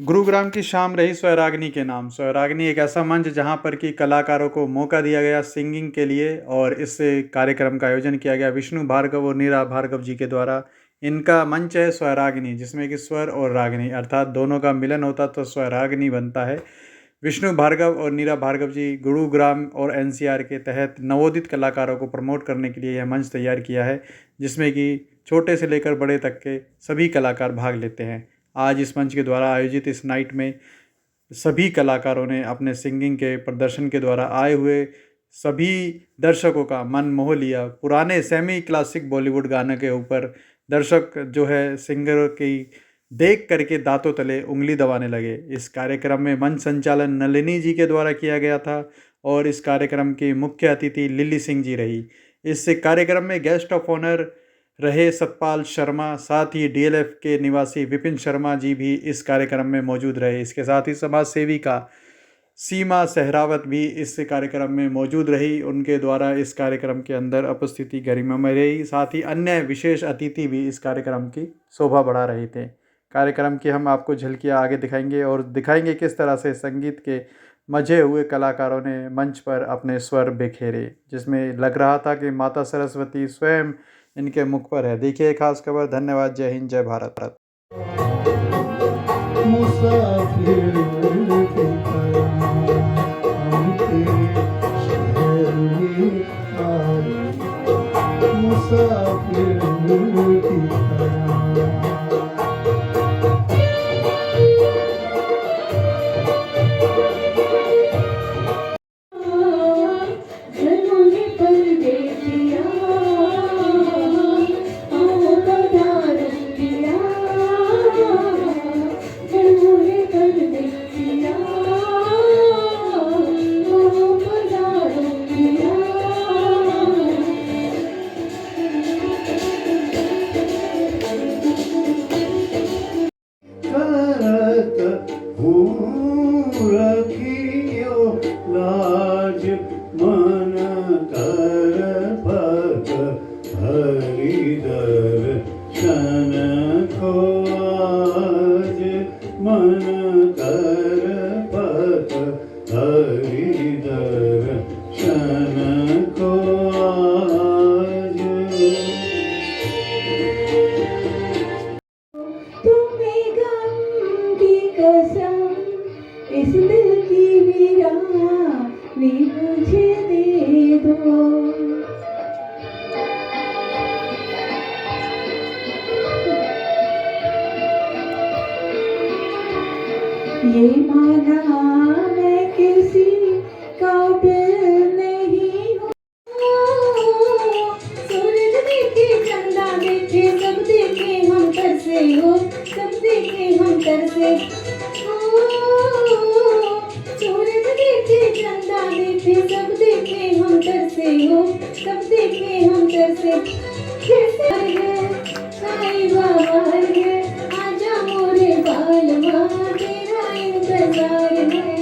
गुरुग्राम की शाम रही स्वैराग्नि के नाम। स्वैराग्नि एक ऐसा मंच जहां पर कि कलाकारों को मौका दिया गया सिंगिंग के लिए, और इस कार्यक्रम का आयोजन किया गया विष्णु भार्गव और नीरा भार्गव जी के द्वारा। इनका मंच है स्वैराग्नि, जिसमें कि स्वर और रागनी अर्थात दोनों का मिलन होता तो स्वैराग्नि बनता है। विष्णु भार्गव और नीरा भार्गव जी गुरुग्राम और एनसीआर के तहत नवोदित कलाकारों को प्रमोट करने के लिए यह मंच तैयार किया है, जिसमें कि छोटे से लेकर बड़े तक के सभी कलाकार भाग लेते हैं। आज इस मंच के द्वारा आयोजित इस नाइट में सभी कलाकारों ने अपने सिंगिंग के प्रदर्शन के द्वारा आए हुए सभी दर्शकों का मन मोह लिया। पुराने सेमी क्लासिक बॉलीवुड गाने के ऊपर दर्शक जो है सिंगर की देख करके दांतों तले उंगली दबाने लगे। इस कार्यक्रम में मंच संचालन नलिनी जी के द्वारा किया गया था और इस कार्यक्रम की मुख्य अतिथि लिली सिंह जी रही। इस कार्यक्रम में गेस्ट ऑफ ऑनर रहे सतपाल शर्मा, साथ ही डीएलएफ के निवासी विपिन शर्मा जी भी इस कार्यक्रम में मौजूद रहे। इसके साथ ही समाज सेविका सीमा सहरावत भी इस कार्यक्रम में मौजूद रही। उनके द्वारा इस कार्यक्रम के अंदर उपस्थिति गरिमामय रही। साथ ही अन्य विशेष अतिथि भी इस कार्यक्रम की शोभा बढ़ा रहे थे। कार्यक्रम की हम आपको झलकियाँ आगे दिखाएंगे और दिखाएंगे किस तरह से संगीत के मजे हुए कलाकारों ने मंच पर अपने स्वर बिखेरे, जिसमें लग रहा था कि माता सरस्वती स्वयं इनके मुख पर है। देखिए खास खबर। धन्यवाद। जय हिंद, जय भारत। इस दिल की वीरानी मुझे दे दो। ये माना मैं किसी काबिल नहीं हूँ। सूरज देखे, चंदा देखे, सब देखे हम तरसे हो, सब देखे हम तरसे। सूरज देखे, चंदा देखे, सब देखे हम तरसे हो, सब देखे हम तरसे। साई बाहर है, आजा मोरे बालवा, तेरा इंतजार है।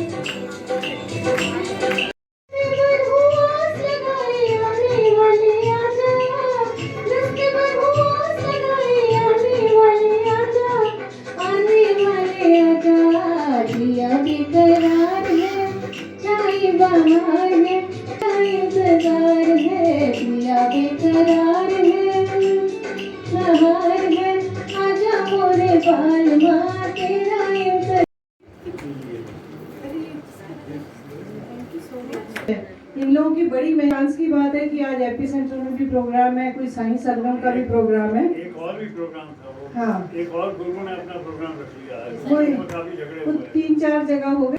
इन लोगों की बड़ी मेहनत की बात है कि आज एपी सेंटर में भी प्रोग्राम है, कोई साइंस सरगम का भी प्रोग्राम है। एक और भी प्रोग्राम था वो। हाँ, एक और गुरु ने अपना प्रोग्राम रख लिया है। वही काफी झगड़े हुए। 3-4 जगह हो गए।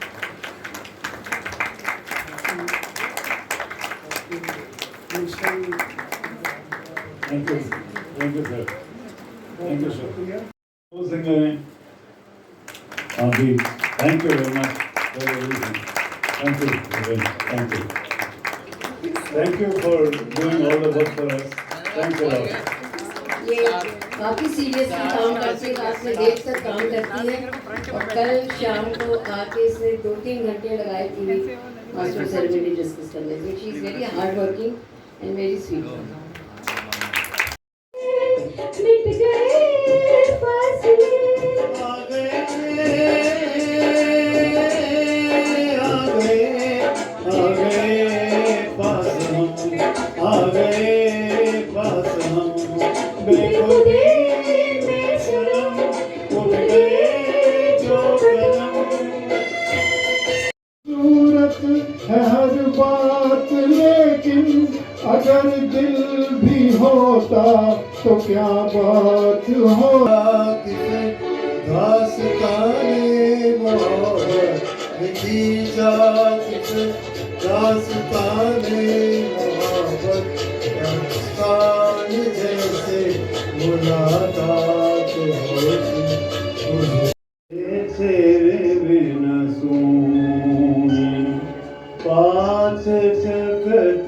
Thank you sir, thank you sir. वो सिंगर हैं अभी। Thank you very much for everything. Thank you, thank you, thank you for doing all the work for us. Thank you lot. ये काफ़ी सीरियसली काम करती है, रात में देर तक काम करती है और कल शाम को आके इसने 2-3 घंटे लगाए थी मास्टर सेरेमनी डिस्कस करने में। She is very hard working and very sweet. मिट गए फासले, आ गए पास हम बेखुदी बेखुदी में सनम उठ गए जो कदम सूरत है हर बात लेकिन अगर दिल भी होता तो क्या बात हो दास्ताने मोहब्बत लिखी जात दास्ताने मोहब्बत दास्तान जैसे मुलाकात होती तेरे बिना सोने पास चकत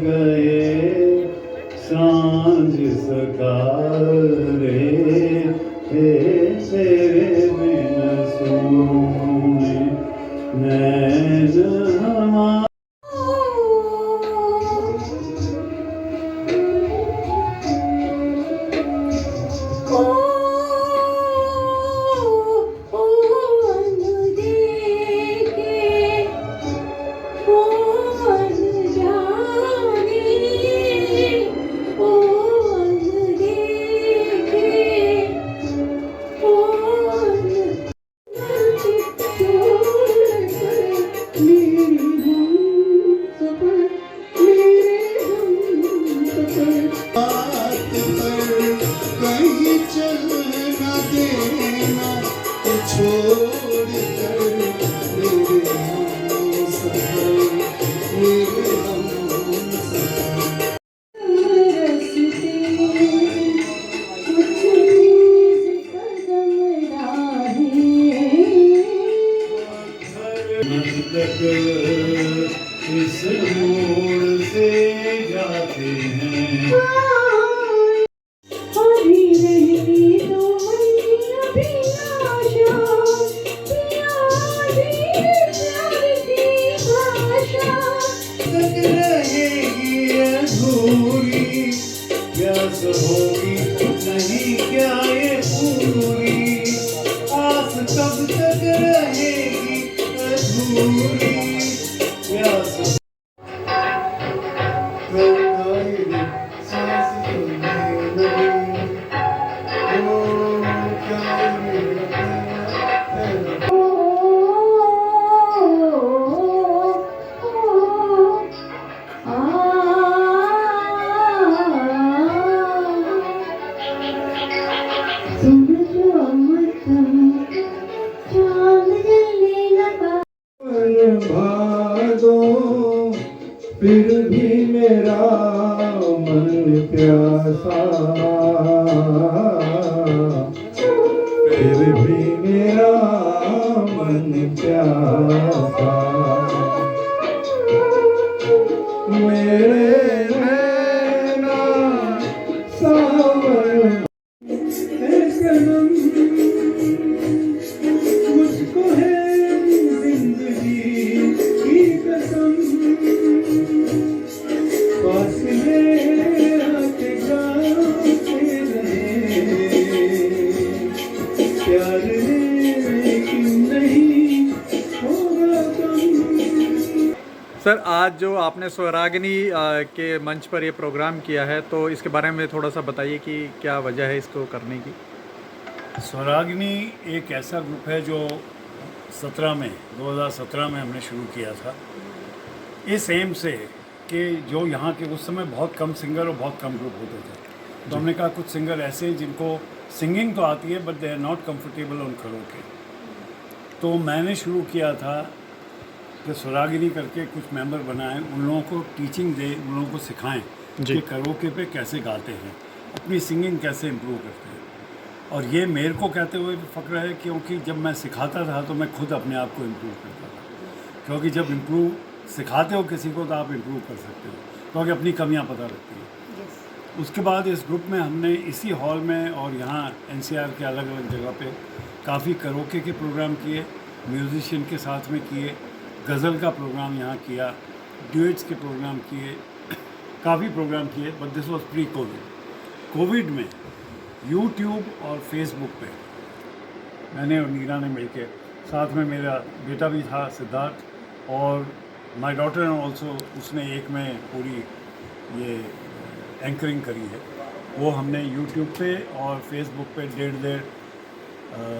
गए सांझ सकारे तेरे बिना सोने नैन हमारे कहीं चल न देना छोड़ कर मेरे हम सफर मेरे हम सफर तक इस मोड़ से जाते हैं अभी रहती तो मंजिल भी आशा प्यार की भाषा तक रहेगी अधूरी प्यास होगी नहीं क्या ये पूरी आस कब तक रहेगी अधूरी प्यास सांस चलने लगी ओ क्या मेरा भादो फिर भी मेरा मन प्यासा फिर भी मेरा मन प्यासा मेरे नैना सावन है सनम मुझको है जिंदगी की कसम फासले आके गाते रहे प्यार लेकिन नहीं होगा कम सर आज जो आपने स्वरागिनी के मंच पर ये प्रोग्राम किया है तो इसके बारे में थोड़ा सा बताइए कि क्या वजह है इसको करने की। स्वरागिनी एक ऐसा ग्रुप है जो 2017 में हमने शुरू किया था इस एम से कि जो यहाँ के उस समय बहुत कम सिंगर और बहुत कम ग्रुप होते थे तो हमने कहा कुछ सिंगर ऐसे जिनको सिंगिंग तो आती है but they are not comfortable on karaoke. तो मैंने शुरू किया था कि स्वरागिनी करके कुछ मेंबर बनाएं, उन लोगों को टीचिंग दें, उन लोगों को सिखाएं कि करोके पे कैसे गाते हैं, अपनी सिंगिंग कैसे इम्प्रूव करते हैं। और ये मेरे को कहते हुए फ़ख्र है क्योंकि जब मैं सिखाता था तो मैं खुद अपने आप को इम्प्रूव करता था, क्योंकि जब इम्प्रूव सिखाते हो किसी को तो आप इम्प्रूव कर सकते हो क्योंकि अपनी कमियां पता लगती हैं। उसके बाद इस ग्रुप में हमने इसी हॉल में और यहाँ NCR के अलग अलग जगह पे काफ़ी करोके के प्रोग्राम किए, म्यूजिशियन के साथ में किए, गज़ल का प्रोग्राम यहाँ किया, ड्यूएट्स के प्रोग्राम किए, काफ़ी प्रोग्राम किए। But this was pre Covid में यूट्यूब और फेसबुक पे मैंने और नीरा ने मिलके, साथ में मेरा बेटा भी था सिद्धार्थ और माय डॉटर ऑल्सो, उसने एक में पूरी ये एंकरिंग करी है वो हमने यूट्यूब पे और फेसबुक पे 1.5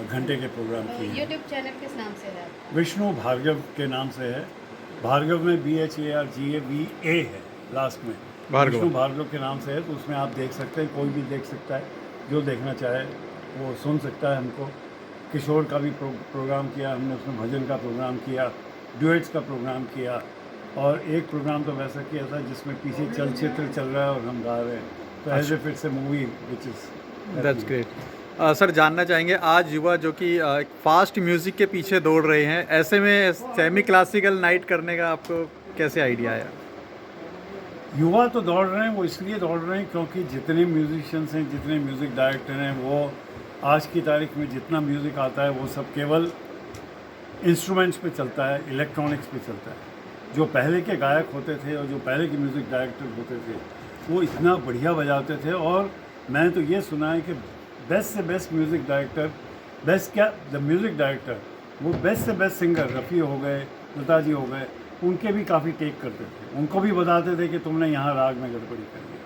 घंटे के प्रोग्राम किए हैं। यूट्यूब चैनल किस नाम से है? विष्णु भार्गव के नाम से है। भार्गव में BHARGAVA है लास्ट में, भार्गव। विष्णु भार्गव के नाम से है, तो उसमें आप देख सकते हैं, कोई भी देख सकता है, जो देखना चाहे वो सुन सकता है हमको। किशोर का भी प्रोग्राम किया हमने, उसमें भजन का प्रोग्राम किया, ड्यूएट्स का प्रोग्राम किया, और एक प्रोग्राम तो वैसा किया था जिसमें पीछे चलचित्र चल रहा है और हम गा रहे हैं, तो as if it's a movie which is that's great. Sir जानना चाहेंगे, आज युवा जो कि फास्ट म्यूज़िक के पीछे दौड़ रहे हैं, ऐसे में सेमी क्लासिकल नाइट करने का आपको कैसे आइडिया आया? युवा तो दौड़ रहे हैं, वो इसलिए दौड़ रहे हैं क्योंकि जितने म्यूजिशियंस हैं, जितने म्यूज़िक डायरेक्टर हैं, वो आज की तारीख में जितना म्यूज़िक आता है वो सब केवल इंस्ट्रूमेंट्स पे चलता है, इलेक्ट्रॉनिक्स पे चलता है। जो पहले के गायक होते थे और जो पहले के म्यूज़िक डायरेक्टर होते थे वो इतना बढ़िया बजाते थे, और मैं तो ये सुना है कि बेस्ट से बेस्ट म्यूज़िक डायरेक्टर, बेस्ट क्या द म्यूज़िक डायरेक्टर, वो बेस्ट से बेस्ट सिंगर रफ़ी हो गए, लता जी हो गए, उनके भी काफ़ी टेक करते थे, उनको भी बताते थे कि तुमने यहाँ राग में गड़बड़ी कर दी।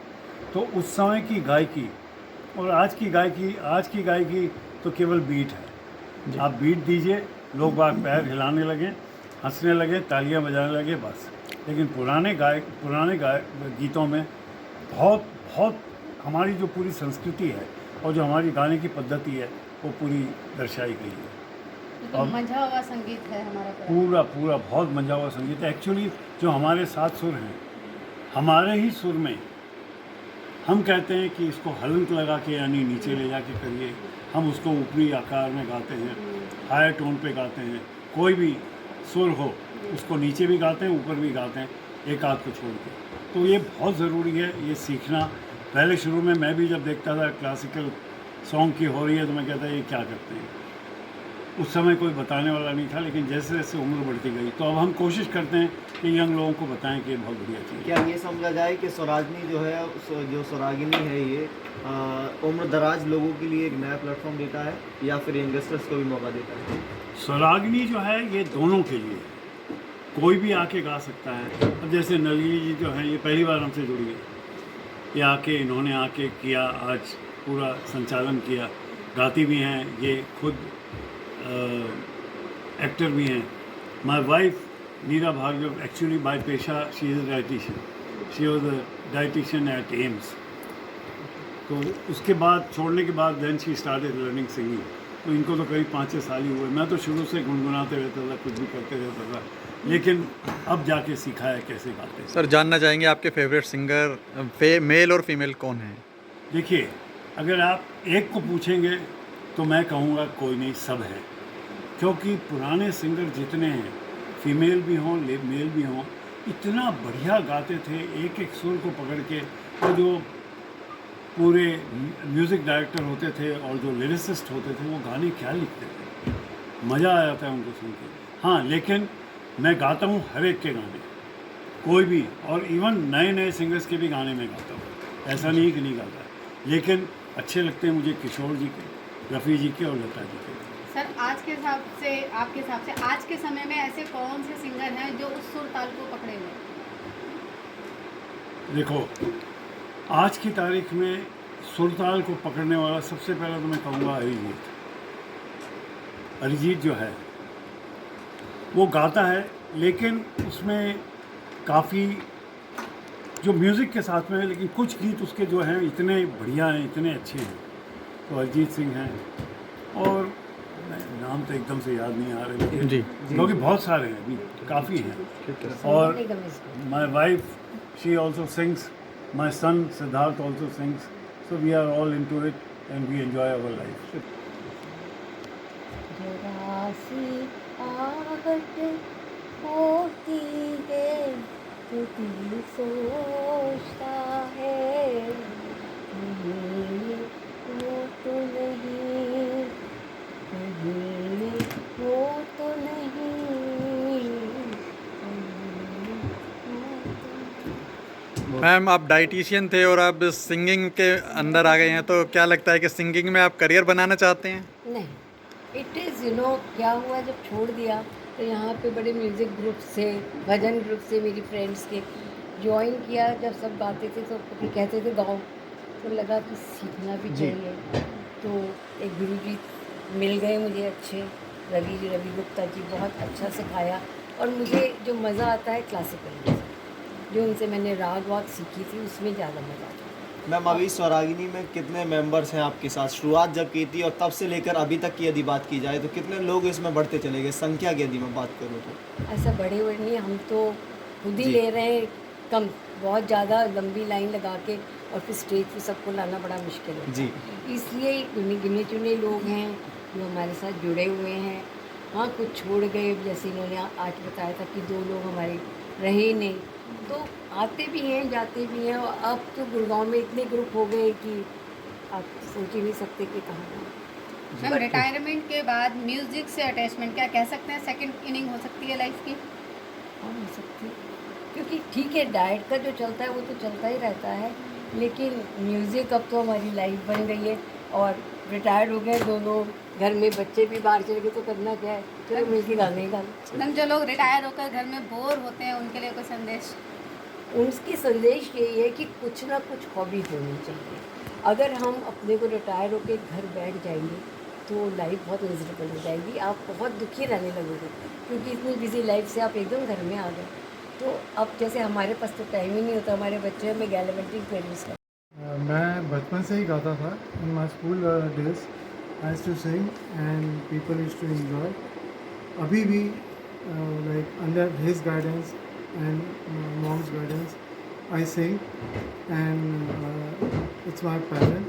तो उस समय की गायकी और आज की गायकी तो केवल बीट है। आप बीट दीजिए, लोग बाग पैर हिलाने लगें, हंसने लगे, तालियां बजाने लगे, बस। लेकिन पुराने गीतों में बहुत बहुत हमारी जो पूरी संस्कृति है और जो हमारी गाने की पद्धति है वो पूरी दर्शाई गई है। तो मंझा हुआ संगीत है हमारा पूरा बहुत मंझा हुआ संगीत है। एक्चुअली जो हमारे 7 सुर हैं, हमारे ही सुर में हम कहते हैं कि इसको हलंत लगा के यानी नीचे ले जाके करिए, हम उसको ऊपरी आकार में गाते हैं, हायर टोन पे गाते हैं। कोई भी सुर हो उसको नीचे भी गाते हैं, ऊपर भी गाते हैं, एक आध को छोड़ के। तो ये बहुत ज़रूरी है ये सीखना। पहले शुरू में मैं भी जब देखता था क्लासिकल सॉन्ग की हो रही है तो मैं कहता ये क्या करते हैं, उस समय कोई बताने वाला नहीं था। लेकिन जैसे जैसे उम्र बढ़ती गई तो अब हम कोशिश करते हैं कि यंग लोगों को बताएं कि ये बहुत बढ़िया चीज़ है। क्या ये समझा जाए कि स्वरागिनी जो है, जो स्वरागिनी है, ये उम्र दराज लोगों के लिए एक नया प्लेटफॉर्म देता है या फिर यंगस्टर्स को भी मौका देता है? स्वरागिनी जो है ये दोनों के लिए, कोई भी आके गा सकता है। अब जैसे नलिनी जी जो हैं, ये पहली बार हमसे जुड़ी है, ये आके इन्होंने आके किया, आज पूरा संचालन किया, गाती भी हैं, ये खुद एक्टर भी हैं। My wife Neera Bhargava, actually by पेशा she is a dietitian, she was a dietitian at AIIMS. तो उसके बाद छोड़ने के बाद then she started learning singing. तो इनको तो करीब 5-6 साल ही हुए। मैं तो शुरू से गुनगुनाते रहता था, कुछ भी करते रहता था, लेकिन अब जाके सीखा है कैसे गाते हैं। सर जानना चाहेंगे आपके फेवरेट सिंगर मेल और फीमेल कौन है? देखिए, अगर आप एक को पूछेंगे तो मैं कहूँगा कोई नहीं, सब है। क्योंकि पुराने सिंगर जितने हैं, फीमेल भी हों मेल भी हों, इतना बढ़िया गाते थे, एक एक सुर को पकड़ के। और जो पूरे म्यूज़िक डायरेक्टर होते थे और जो लिरिसिस्ट होते थे, वो गाने क्या लिखते थे, मज़ा आ जाता है उनको सुन के। हाँ, लेकिन मैं गाता हूँ हर एक के गाने, कोई भी, और इवन नए नए सिंगर्स के भी गाने मैं गाता हूँ, ऐसा नहीं कि नहीं गाता, लेकिन अच्छे लगते हैं मुझे किशोर जी के, रफ़ी जी के और लता जी के। सर आज के हिसाब से, आपके हिसाब से आज के समय में ऐसे कौन से सिंगर हैं जो उस सुर ताल को पकड़े हुए? देखो, आज की तारीख में सुरताल को पकड़ने वाला सबसे पहला तो मैं कहूँगा अरिजीत। अरिजीत जो है वो गाता है, लेकिन उसमें काफ़ी जो म्यूज़िक के साथ में है, लेकिन कुछ गीत उसके जो हैं इतने बढ़िया हैं, इतने अच्छे हैं। तो अरिजीत सिंह हैं, और नाम तो एकदम से याद नहीं आ रहे, लेकिन जी क्योंकि बहुत सारे हैं, अभी काफ़ी हैं। और my wife she also sings, my son Siddharth also sings, so we are all into it and we enjoy our life. जरा सी आहट होती है तो दिल सोचता है, कहीं वो तो नहीं, कहीं वो तो नहीं, मैम, आप डाइटिशियन थे और आप सिंगिंग के अंदर आ गए हैं, तो क्या लगता है कि सिंगिंग में आप करियर बनाना चाहते हैं? नहीं, इट इज़ क्या हुआ जब छोड़ दिया तो यहाँ पे बड़े म्यूज़िक ग्रुप से, भजन ग्रुप से, मेरी फ्रेंड्स के ज्वाइन किया जब सब गाते थे तो कभी कहते थे गाओ, तो लगा कि सीखना भी जी। चाहिए। तो एक गुरुजी मिल गए मुझे अच्छे, रवि गुप्ता जी, बहुत अच्छा सिखाया। और मुझे जो मज़ा आता है क्लासिकल म्यूज़िक, जो उनसे मैंने राग वाग सीखी थी उसमें ज़्यादा मज़ा आता है। मैम अभी स्वरागिनी में कितने मेंबर्स हैं आपके साथ? शुरुआत जब की थी और तब से लेकर अभी तक की यदि बात की जाए तो कितने लोग इसमें बढ़ते चले गए, संख्या की यदि मैं बात करूँ तो? ऐसा बड़े हुए नहीं, हम तो खुद ही जी। ले रहे हैं कम, बहुत ज़्यादा लंबी लाइन लगा के और फिर स्टेज पे सबको लाना बड़ा मुश्किल होता जी। है। इसलिए गिने चुने लोग हैं जो हमारे साथ जुड़े हुए हैं। हाँ, कुछ छोड़ गए, जैसे इन्होंने आज बताया था कि 2 लोग हमारे रहे ही नहीं, तो आते भी हैं जाते भी हैं। और अब तो गुड़गांव में इतने ग्रुप हो गए कि आप सोच ही नहीं सकते कि कहाँ। मैम रिटायरमेंट के बाद म्यूजिक से अटैचमेंट क्या कह सकते हैं, सेकंड इनिंग हो सकती है लाइफ की? हाँ, हो सकती है, क्योंकि ठीक है डाइट का जो चलता है वो तो चलता ही रहता है, लेकिन म्यूज़िक अब तो हमारी लाइफ बन गई है। और रिटायर्ड हो गए दोनों, घर में बच्चे भी बाहर चले गए तो करना क्या है, चलो मिलके गाने ही गाने। मैम जो लोग रिटायर होकर घर में बोर होते हैं उनके लिए कोई संदेश? उनकी संदेश यही है कि कुछ ना कुछ हॉबी होनी चाहिए। अगर हम अपने को रिटायर होकर घर बैठ जाएंगे तो लाइफ बहुत मिजरेबल हो जाएगी, आप बहुत दुखी रहने लगोगे, क्योंकि इतनी बिजी लाइफ से आप एकदम घर में आ गए। तो अब जैसे हमारे पास तो टाइम ही नहीं होता, हमारे बच्चे हमें गैलेमेंट्री प्रोड्यूस कर। मैं बचपन से ही गाता था। In my school days I used to sing and people used to enjoy. अभी भी like under his guidance and mom's guidance I sing and it's my passion.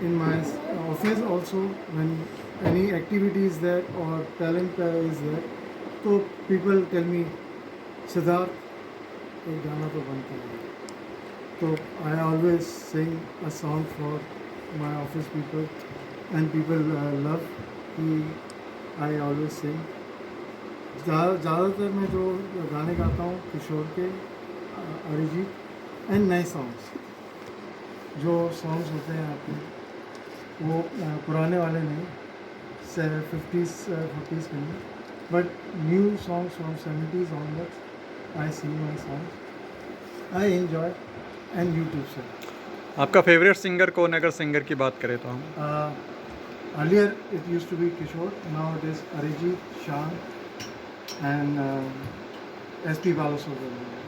In my office also, when any activity is there or talent is there, so people tell me, Siddharth, एक गाना तो बनता है। So I always sing a song for my office people, and people love कि I always sing. ज़्यादातर मैं जो गाने गाता हूँ किशोर के, अरिजीत एंड नए सॉन्ग्स। जो सॉन्ग्स होते हैं आपके वो पुराने वाले नहीं, 50s 40s के नहीं, but new songs from 70s onwards I sing my songs, I enjoy and YouTube से। आपका फेवरेट सिंगर कौन है, अगर सिंगर की बात करें तो हम? Earlier it used to be Kishore, now it is Arijit, Shaan and S P Balasubrahmanyam.